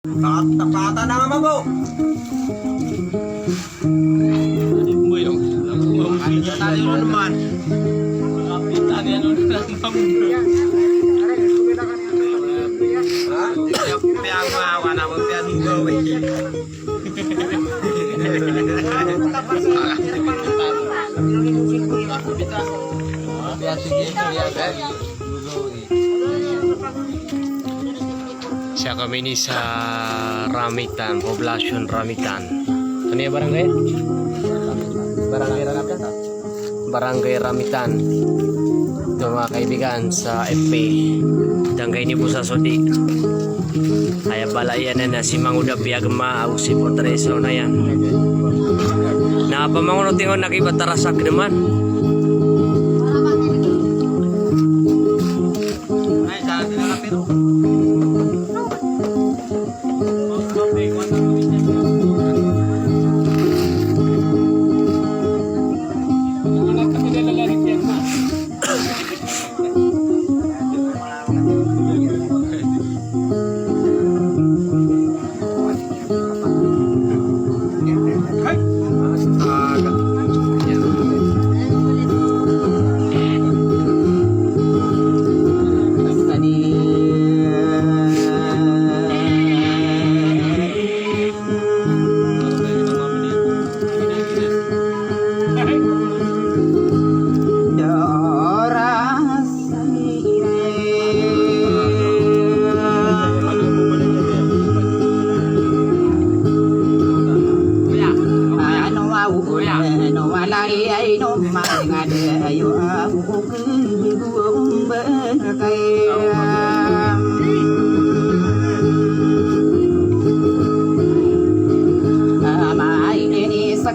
Takata na nga po. Tali mo naman. Tali ano Piang mawa na mo piang go Siya kami ni sa Ramitan, Poblacion Ramitan. Ano yung barangay? Barangay Ramitan. Barangay Ramitan. Ito mga kaibigan sa FP. Danggay ni po sa Sodi. Kaya balayan na si Manguda Piagma o si Potreso na yan. Napamangunutingon nakibatarasak naman. Ay, sa atin na pero.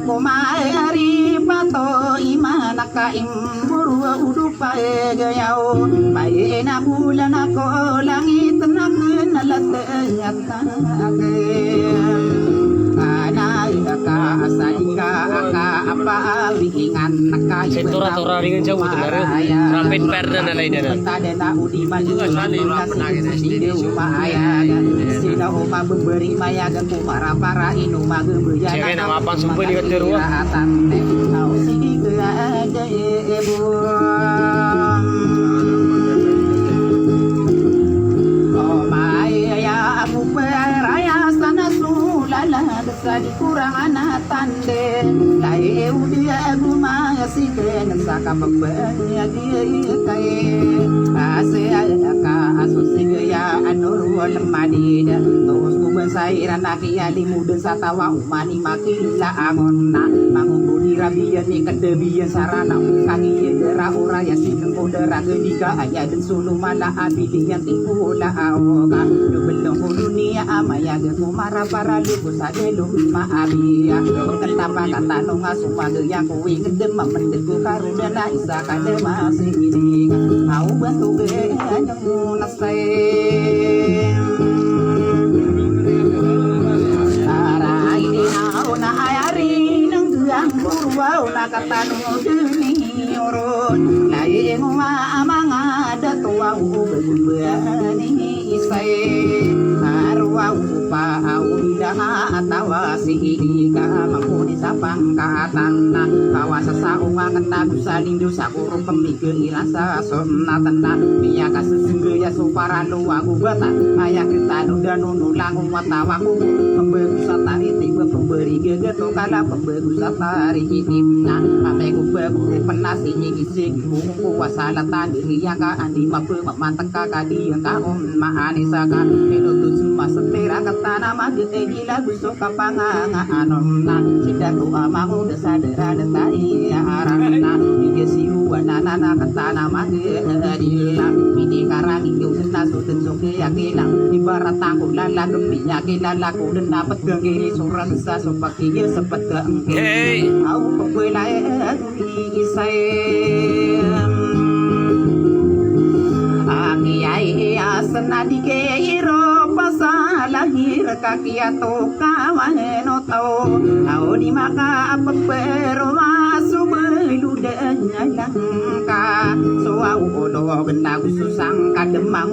Kumari pato imana ka imburu udupa gayao bae na bulan ako langit na nalatanyat ana ka asaika ka apa wikingan ka Tura-tura ringan jauh itu baru. Rapid fire dan lain-lain. tade na udi maju sila uma beri maya dan kumara para inu magebeya Cewek nama apa sumpah di kata ruang. Di kurang anak tande lai udia guma si ben saka membanya dia kai ase ka asusi ya anur lemadi terus ku besairan aki ali muda satawa umani makila angonna mangubudi rabian ni kedebian sarana kaki dera ora ya sineng kodera gedika aya den sulu mala abidi yang tipu la awoga belum dunia amaya ge kumara para lugu sadelu maabia ketapa kata nunga supaya yang kuwi gedem mendeku karunia na isa kade masih ini mau bantu ge nyung nasai ara ini na ayari nang duang purwa na kata nunga duni urun lai ngwa amanga ada tua ubani isai arwa upa aunda atawa sihika mangkuni sapang katana kawasa saunga kena saling dosa kurung pemikir irasa sonatana biya kasesengge ya supara lu aku bata ayah kita nuda nunu langu watawaku pemberi satari tiba pemberi gegeto kala pemberi satari hidimna ameku beku penasi nyikisi buku wasala tadi ya ka andi mape mamantaka kadi ka mahanisaka elotu semua setera katana magete gila busuk kapanga anonna sida tu amamu desa dera detai arana igesi wanana katana magete dila ini karang itu sena suten soke yakila ibarat aku lala gembinya kilala ku dan dapat genggi suran sa sopaki sepet Hey. au pepelai isai Kiai asna dike iro pasalahir kaki atau kawan no tau au di maka apa pero masu belu langka soau odo gena susang kademang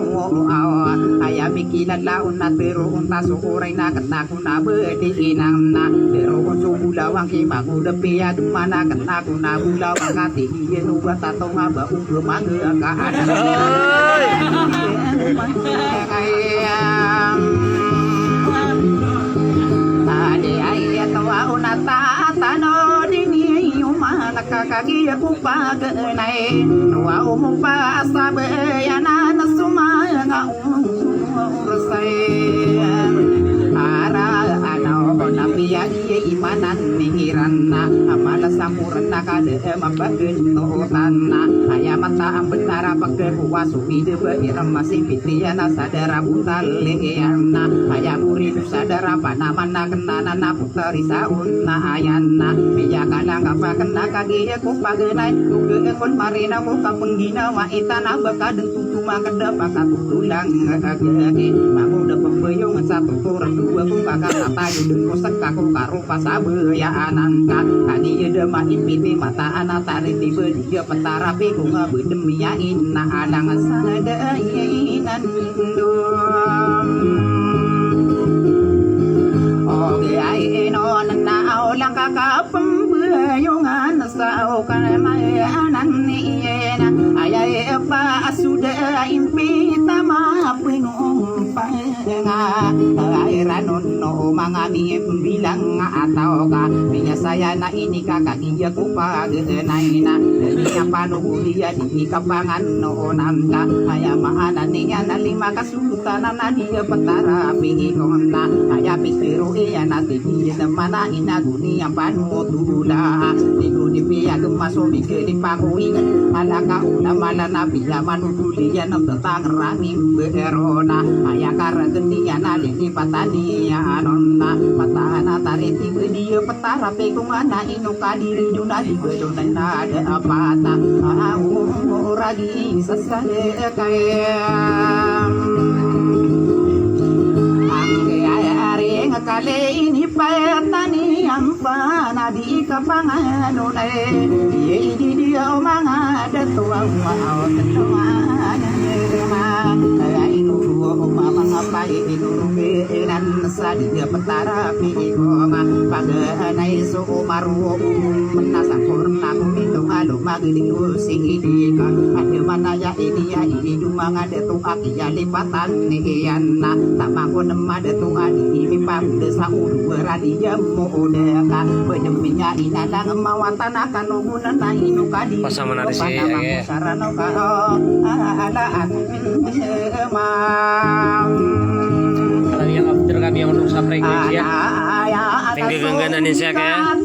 aya bikilan laun na pero unta sukuray na katakuna bedi inamna pero subulawang kimagu depia dumana katakuna bulawang kati yenu batato ngaba ugo mangga ka ade ayat wa unata tano dini umana kakagi aku pagenai wa umum pa asabe yana nasuma nga urusai ara ana nabi yagi imanan nihiranna amala sampurna kade mabagen totanna ayamata benar pakai puasu ide beirang masih fitriana sadara buntal leana ayamuri sadara panamana kenana putri saunna ayana biya kalang apa kena kagi aku pagenai tuge kon marina ko kapenggina wa itana bakadeng tutu makada pakatu tulang kagi mau de pembeyong satu turun dua ku kakak kata yudeng ko sekaku karo pasabe ya anangka kani yede ma impiti mata ana tariti bedia petarapi ku ngabedem ya inna alang sada inan dum oge ai no na aulang kakak pembeyongan sao kana mai anan ni ena ayai apa sudah impi tama pinung penga airan no mangami bilang atau ka binya saya na ini kakak dia ku pagenaina dia panu dia di kapangan no namka aya maanan nya na lima kasultan na dia petara pingi kona aya pikiru iya nanti dia mana ina guni yang panu dula digu di pia gemaso mikir di pagui malaka una malana pia manu dulia nam tetang rangi berona aya karang genia nali di patani ya anonna matana tariti dia petara pekung ana inu kadiri duna di bedona ada apata au ragi sesale kaya kali ini petani ampana di kapangan oleh dia omang ada tua mau tenua ini mengapa ini dan sadia petara pikoma pada nai so maru menasa korna kumindo alu magling usihidika ada mana ya ini dumang ada tu aki ya lipatan niana tamako nemade tu adi pam desa ulu beradi jamu udeka penyeminya inadang mawatan akan nugunan nainu kadi pasang menarik sih ya sarana karo ala aku kami yang update kami yang untuk sampai guys ya tinggi gengganan siya kaya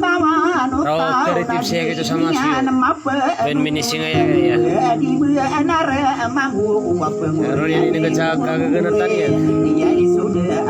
raw dari tips saya gitu sama Asyo ben minising ya kaya Ron yang ini kecak kagaganan tadi ya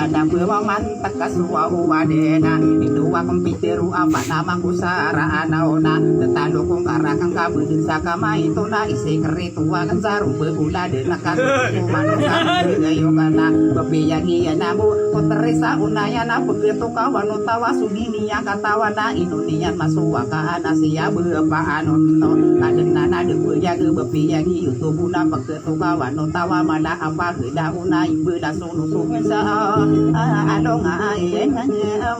ada pewaman takasua uwadena itu wakampiru apa nama kusara anaona tetalo kong karakang kabudin sa kamay ito na isi keritu wakan saru begula de nakasuku manusa ngayo kana bapiyagi namu puterisa unaya na begitu kawan utawa sugini yang katawa na inunian masuwa ka anasiya bepa anono kadena na de buyagi bapiyagi utubuna begitu kawan utawa mala apa heda una ibu da sunu sumisa adong ai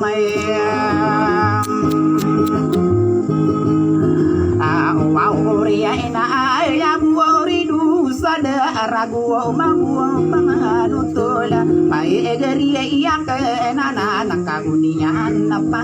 mai wow ria ina ya buori du sada ragu mangu panganutola pai egeri ya ke nana nakagunia napa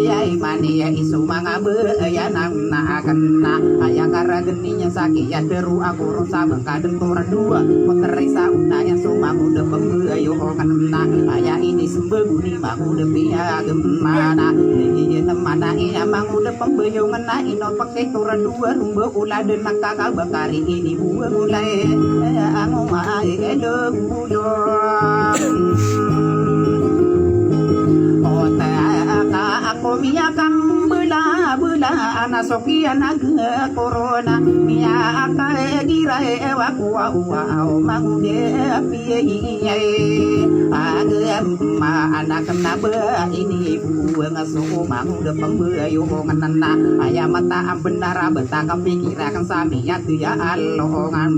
ya imani ya isu manga be ya nana akanna aya karageninya sakit ya deru aku rosa bangkadeng tora dua puterisa unanya sumamu de pembeyo kanna aya ini sembeguni mamu de pia gemana ini temana ya mangu de pembeyo ngena ino pakai tora dua rumba ula de nakaka bakari ini buah mulai anu mai edo budo ota aku miakan bela ana sokia naga corona mia aka gira ewa kuwa mangude pie aga ma anak kena ini buang asuh mangu de pembayu nganana aya mata benar betaka pikiran samiya ya alongan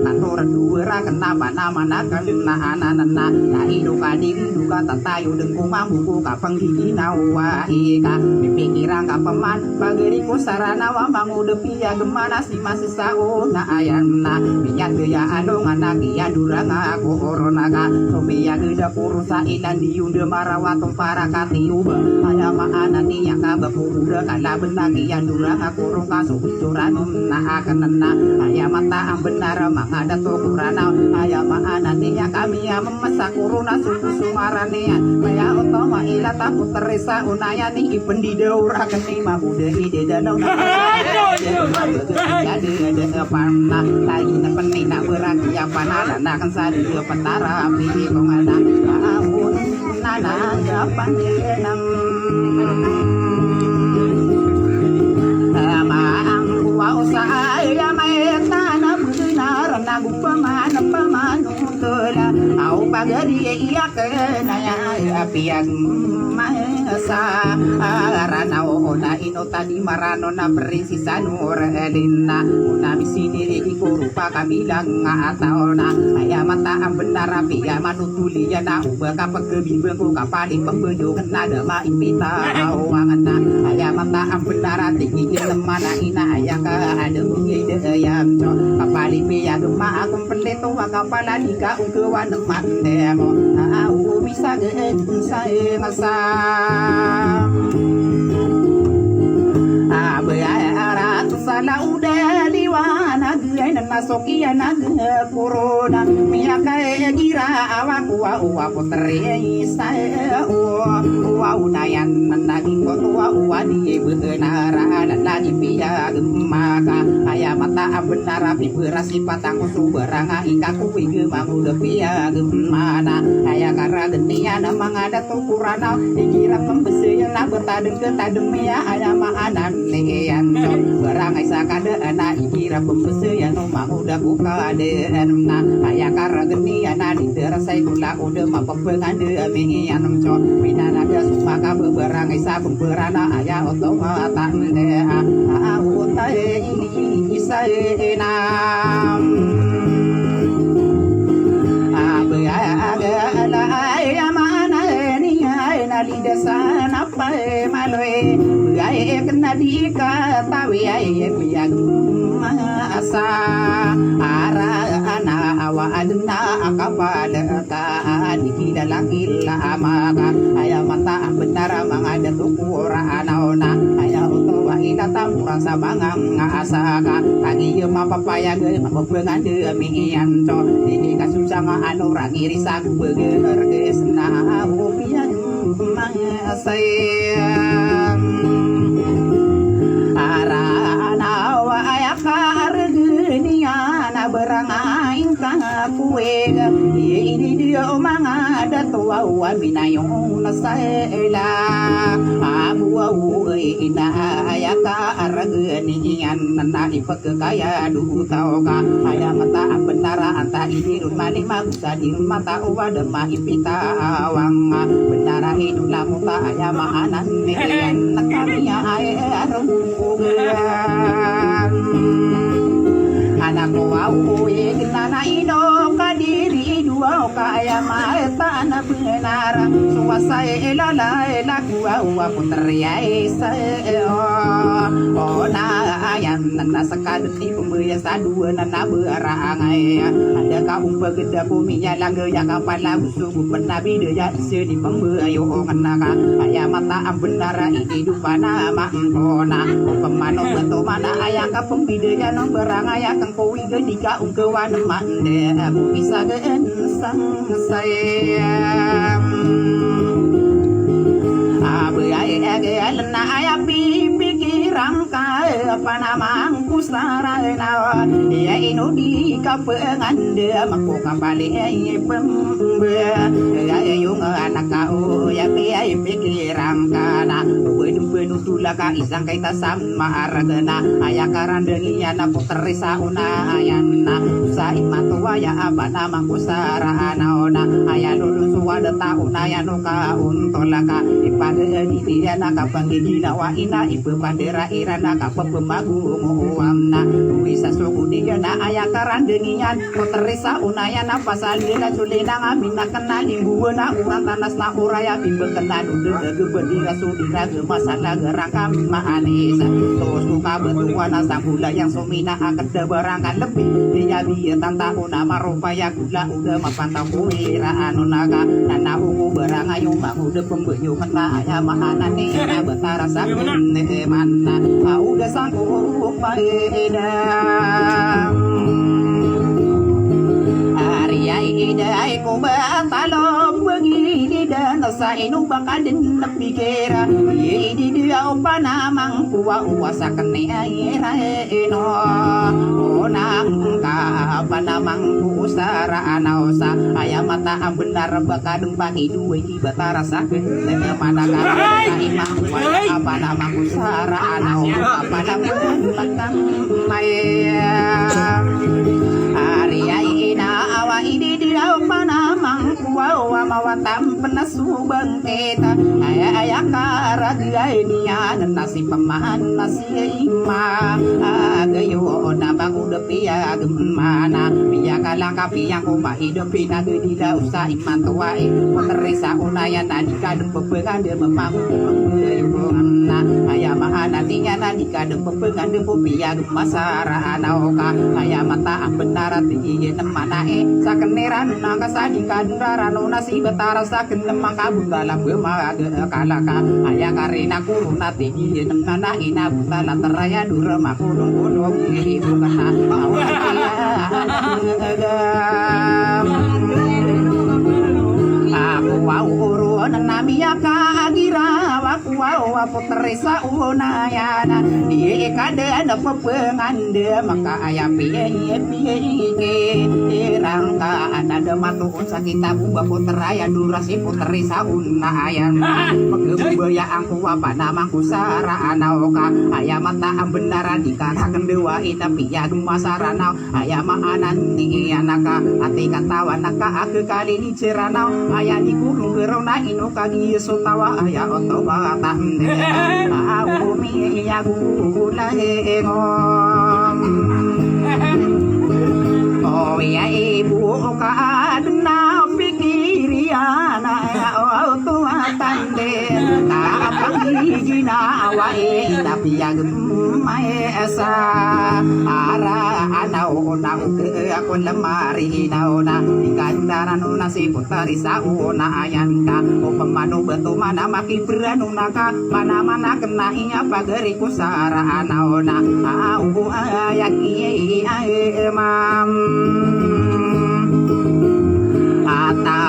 natur dua kenapa nama kena ananana na idu kadin duka tatayu dengku mambu ka penggigi nawa ika pikiran ka peman bageri ku sarana wa mangu de pia gemana si masih sao na ayana minyak ya alongan ya durang aku oronaga sobia geda purusa ilan diunde marawatung para katiuba aya maana niya ka bapuda kala benagi ya durang aku roka sucuranum na akanana aya mata benar mangada tukurana aya maana niya kami ya memasak kuruna suku sumarania aya utama ila tapu teresa unaya ni pendida ura keni mabuda ide danau jadi ada panah lagi na penina beraki ya panah na kan sadi petara api kongana aun nana gapan yenam maang kuwa usaya maetana benar nagu pamanutula au pagari iya kena ya piang masa arana ona ino tadi marano na prinsesa nurelina una bisini iko rupa kamilang ataona aya mata benar pia manutuli ya na uba ka paggebibeng ko kapali pembedo kena dama impita awangana aya mata benar tinggi lemana ina aya ka ada ngide ayam kapali pia gema aku pendeto wa kapala dika ungkewan mandemo au bisa ge saya ngasa Abayarat salah udah liwana gila nasoki anak corona miaka gira awaku wa putri saya wa unayan naging wa wadi benar lagi pia maka aya mata benar api berasi patang subaranga ikaku wige mangu pia gemana aya kara genia mangada tukurana gira pembesi na bertadeng ketadeng ya aya maanan nean berangai sakade anak ikira pembese ya no mau dah buka de na aya kara geni ana di terasai kula udah mapepengan de mengian co minana ga sumaka berangai sa pemberana aya otomatan de au tae ini isae nam aya mana ni aya di desa napa malwe aya kena dikatawi aya biang asa ara ana awa adna akapala ta dikidalakila maka aya mata benar mangada tukura anaona aya utawa ina tamura sabangang asaka tagi ye mapapaya ge mapepengan de mian to ini kasusang anu rangiri saku beger ge sena bupia sayang ara nawa aya kargenia na berangain ka kuwe ini dia mangada tua wa binayong nasaela abu ina aya ka argenian na ipek kaya du tau ka aya mata benar anta ini rumah lima bisa di rumah tau ada mah ipita awang benar hidup lamu ta aya maanan nelian nakamiya aya rungugan anak wau genana ino kadiri dua kaya maeta na benar suasai elala elaku wa putri ona ayan nana sakadeni pembaya sadua nana berangai ada kaum pegeda puminya langga ya kapala busu penabi dia isi di pembayu nganaka aya mata benar ini dupana mangkona pemano beto mana aya ka pembidanya no berangai akan kowi gedika ungkewan mande aku bisa geensang sayang lena aya pikiran ka apa namang kusarana ya ino di kapengan de mako kembali pembe ya yung anak kau ya pikiran kana bedu tula ka isang kay tasam maaragana aya karandengiya na putri sauna ayana sa imatwa ya aba namang kusarana ona aya lulusu wada tau na ya no ka untolaka ipade di dia na ka panggila wa ina ipe pandera irana ka pemagu muamna bisa suku dia na aya karandengian poterisa unaya na pasalila sulina ngamina kenali buana urang tanas na uraya bimbe kenal udah gebedira sudira masalah geraka maanisa terus suka betua nasa gula yang somina akan debarangkan lebih dia biar tanta nama rupaya gula udah mapantau kuira anu naga nana ungu berangayu bangu de pembeyu kena aya mahana nih betara sakit mana udah sanggup baedam Arya idai ko batalom begini dan sa inu bakadin napikira idi dia panamang kuwa uwasa kene aira eno onang ka panamang usara anausa aya mata benar bakadem pagi duwe ki batara sakit dengan mana ka imah apa namang usara anausa panamang batang maya Arya ina awa ini dia panamang kuwa mawatam penasu bangketa aya karaga ini nasi pemahan nasi ima agayo na bangu depi ya gemana biya kalangka piyang kuma hidup pina di usah iman tuai penerisa unaya tadi kadem pepengan de memang na aya mahana tinya nadi kadem pepengan de piya masara anauka aya mata benar tinggi nemana sakeneran nangka sadika darano nasi betara saken nemang kabun dalam bemaga kalaka aya karena kuruna tinggi nemana ina butala teraya dura makulung kulung ibu kena mau aku wau urun namia kagira waku wau puterisa unayana di kade ada pepengande maka ayam piye piye rangka ada matu sakita buba puteraya durasi puterisa unayana pegebaya aku apa namaku sara anauka ayam mata benaran dikatakan dewa ita piya masarana ayam anan ni anaka ati katawa naka aku kali ni ceranau aya di gunung gerona ino kagi sotawa aya oto batang de au mi ya gula ngom oh ya ibu ka adna pikiriana o tu atande ka pangijina wae tapi ya mai esa ara anau nau ke aku lemari nauna ikandaran nasi putari sauna ayanda upamanu betu mana maki beranu naka mana kena inya pageriku sara nauna au ayaki ayemam ata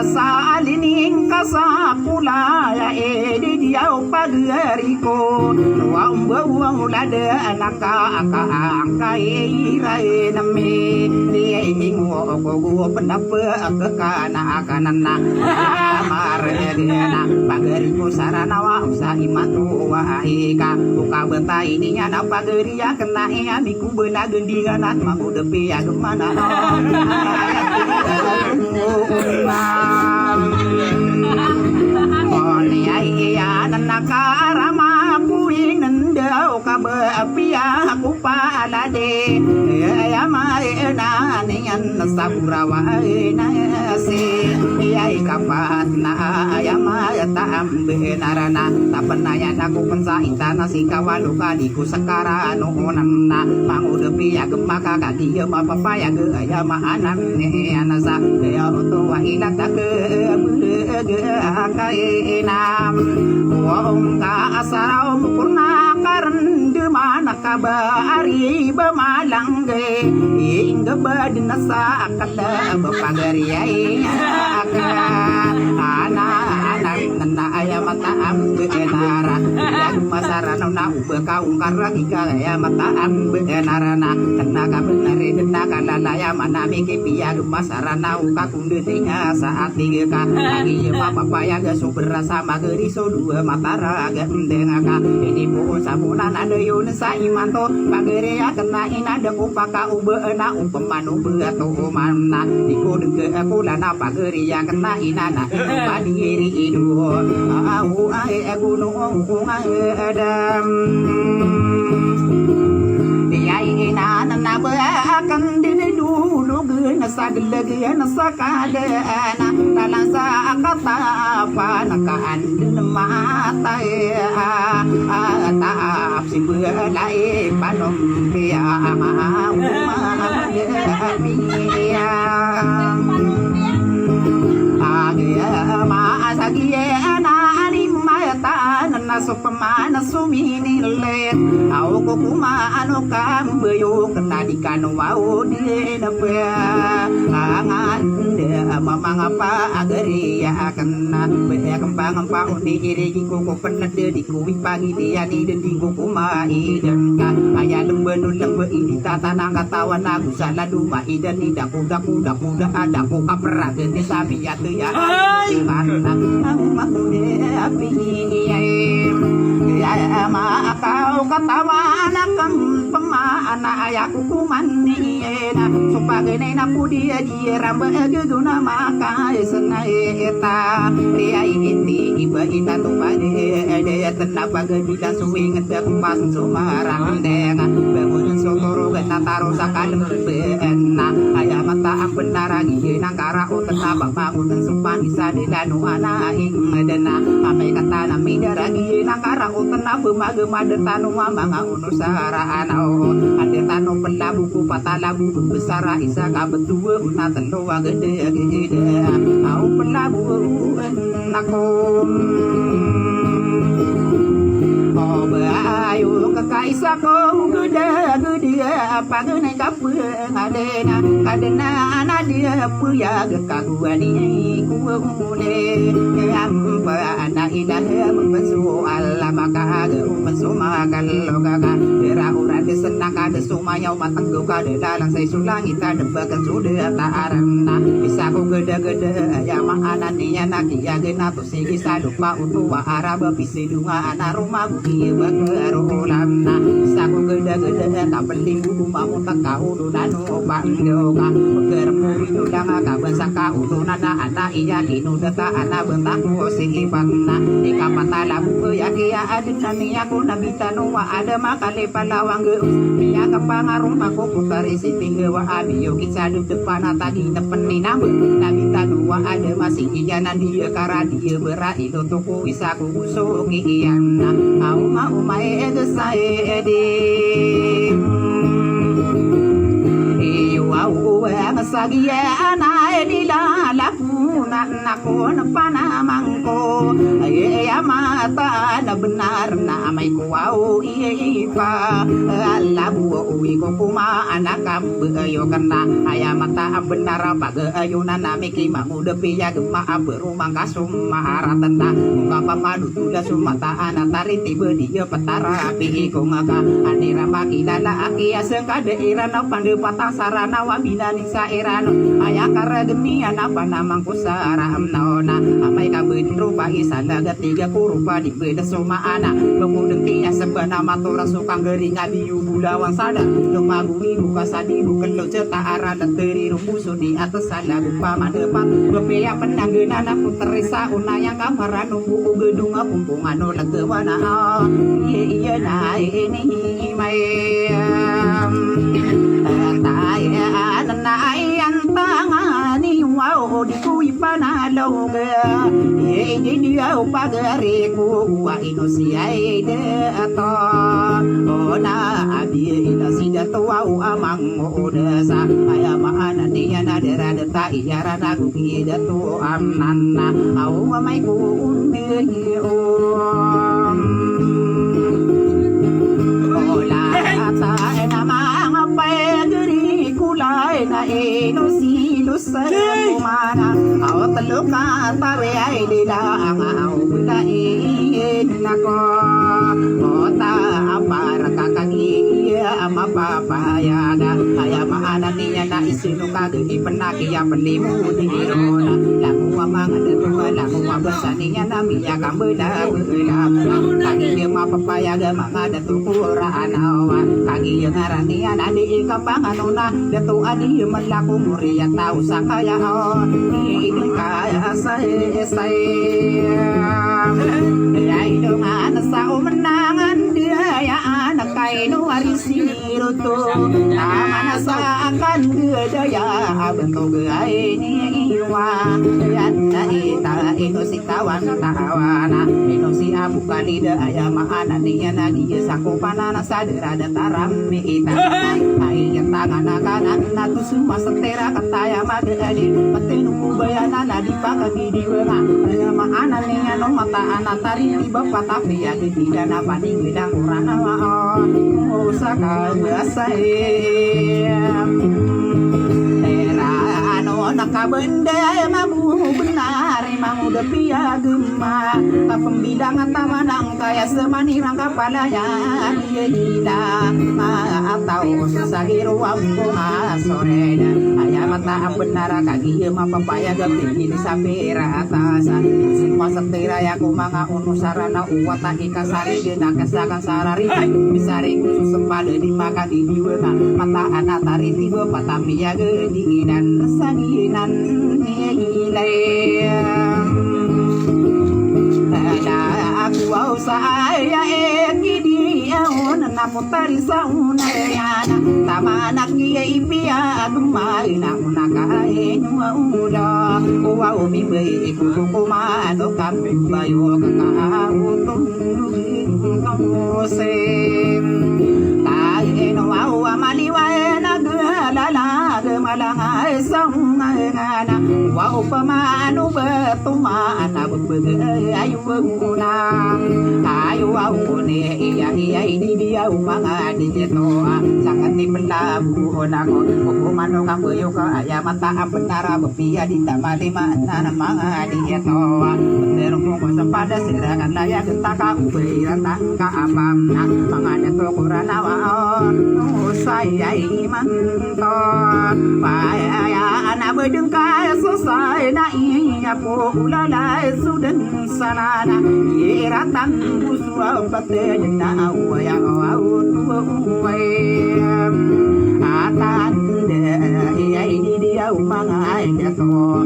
nasa alining kasakula ya edi dia pageriku wa umbu lade anaka aka irae nami dia ingo go pendapa kana kanana marena pageriku sarana wa usa imatu wa ika buka benta ininya na pageria kena amiku beuna gendingan at mau depi ya gemana iya nakarama puing nendau kabe pia aku palade ya mai na nian saburawa na se iya kapat na ya mai tam benarana tapenaya aku pensa intana sikawalu kadiku sekara no namna mangu depi ya gemaka kaki ya papa ya ge ya maanan ne anasa ya to wa ilata ke kainam wong ka asarau purna karan de mana kabari bemalangge ingga badna sa akata bapagariai aka ana nana aya mata am enara ya masara nona tahu bekau karagi kaya mata ambe narana tenaga benare tenaga lalaya mana miki pia masarana uka kundenya saat tiga lagi papa paya ga berasa mageri so dua matara ga ndengaka ini po sabunan ada yun sa imanto pagere ya kena ina de upaka ube na upamanu beato mana iko denge aku lana pagere ya kena ina na padiri idu au ai aku no ai adam ina na akan dini dulu gena sadlagi na sakade na talansa kata apa nakaan mata taap simbu lai panom pia mau ma sagie na mata na sopamana sumini le au ko kuma ano kam beyo kena di kanu mau di na pa angan de mamang apa agari ya kena be kembang apa di iri ko penet di ku pagi dia di dendi ko kuma idan ka aya lembe nulang be ini tata nang katawan aku salah duma idan tidak kuda ada ko kapra de sabi ya tu ya mana aku de api ya ma kau katawa anakam pemana ayahku kumani na supagene na pudi dia ramba guna maka senai eta ria inti iba ita tu pade ada tenapa gebida suwing ngedak pas sumarang denga bangun sotoro beta taro sakadem bena aya mata benar lagi nang kara utenapa bangun supani sadanu ana ing dena ame kata nami daragi nang kara utenapa magema tanu mamang unusara anau ade tanu pelabu ku patalabu besar isa ka betua una telo gede gede au pelabu nakom oh bayu kakaisa ko gede gede apa gene kapu ngadena kadena ana dia puya gekaguani ku ngune ampa ana ida membesu Allah maka suma kalau kakak dera urat senang ada suma yang matang duka de dalang saya sulang kita debakan sudah tak arena bisa ku gede-gede ya mana niya nakia gena tu sigi sadupa untuk arab bisi dunga anak rumah bukti bakerulana bisa ku gede-gede tak beli buku mau tak kau dunanu bangga bekermu itu danga kaban saka udunana anak iya inu data anak bentaku sigi panna ikapata labu ya kia adina niya ku nabita nuwa ada makale palawang ge miya kapangarum aku putari siting wa abiyo kisadu depan tadi nepeni nama nabita nuwa ada masih ijanan dia kara dia berai tuku bisa ku usuk iyan au mau mae desai edi au masagia ana elila laku nakon panamangko ay mata na benar na may kuwau ipa alabu uwi ko kuma anak ayo kana aya mata benar pag ayo na miki mangude piya gema berumang kasum maharatana ngapa madu tula sumata ana tariti bedi petara api ko ngaka anira makilala aki asengkade irana pandu patang sarana wabina nisa irano aya karagemi apa namang kusara amnaona amai kabin rupa isala gatiga kurupa di beda soma anak bengudeng tiya sebana matura sukang gering abiyu bulawang sada lumaguni buka sadi bukan lo cerita arah teri rumbusu di atas sana lupa madepan bepea penanggen anak puterisa una yang kamar nunggu gedung kumpungan olah kewana iya nah ini mayam nanayan tangani wow di kuwi panalo ga ini dia pagare ku wa inosia de ato ona abi inosida to wow amang odasa aya maana dia nadera de ta iyara na ku ida to amnana au mai ku unni ola ta nama ngapai diri kulai na eno silo sa kumana aw taluka tare ay dila ang aw bulai nako ota mapapayaga Kaya maanan niya na isinukag Ipanaki ya penimu di irona Lamu amang adatua lamu mabasa niya na miyagang beda-beda Kagi dia mapapayaga mga datukura anawa Kagi yang ngaran niya na di ikapanganuna Datu adi malaku muriya tau sa kaya Ini kaya Ay dong anak sa umenangan dia ya anak kainu warisiro to Tama sa akan dia daya bentuk gay ni iwa Yan na ita ino si tawan tawana Ino si abu kalida aya maana niya na dia sakupana na sadera dataram mi ita Ay yang tangan kanan na tu semua setera kataya madadi Patenu kubayana na di pakagi di wenga Aya maana niya no mata anatari di bapak tapi ya tidak napa di bidang kurang usaka biasa nakabenda mamu benar emang udah piagema pembidang tamanang kaya semani rangka palanya dia gila atau sesagir wampu sore ayah mata benar kaki emang papaya gaping ini sampai atas semua setira ya kumanga unu sarana uwata ikasari dena kesakan sarari misari khusus sempade dimakan di diwenga mata anak tari tiba patami ya gedi dan sagi nan nilai aku au saya dia na mutari sauna yana tamana kia ipia gemai na unaka enwa uda wa umi bei kuma no kambe bayo kaka utung kamu sem tai no au amaliwa na galala gemalanga sauna ngana wa upamanu betumana bebe ayu benguna ayu au ne iya ini dia umanga di jetoa sangat di belabu onako hukuman kamu yuka ayah mata benara bepia di tamali mana manga di jetoa benerung sempada sirangan layak ketaka ubira tangka apam manga neto kurana waon saya iman to paya anak berdengkai selesai na iya po ulala sudah sanana iratan busua pate na awaya atan iya ini dia umanga ida to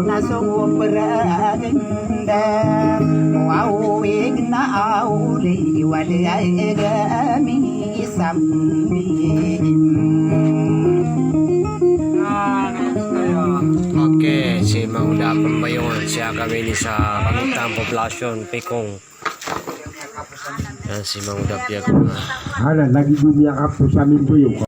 na so beragenda wow igna auli wali ega mi sambi Oke, si Mang Uda Pembayungan siya kami ini sa Pamutang Poblasyon Pikong. Yan si Mang Uda Piag. Lagi dunia kapus sa amin po yung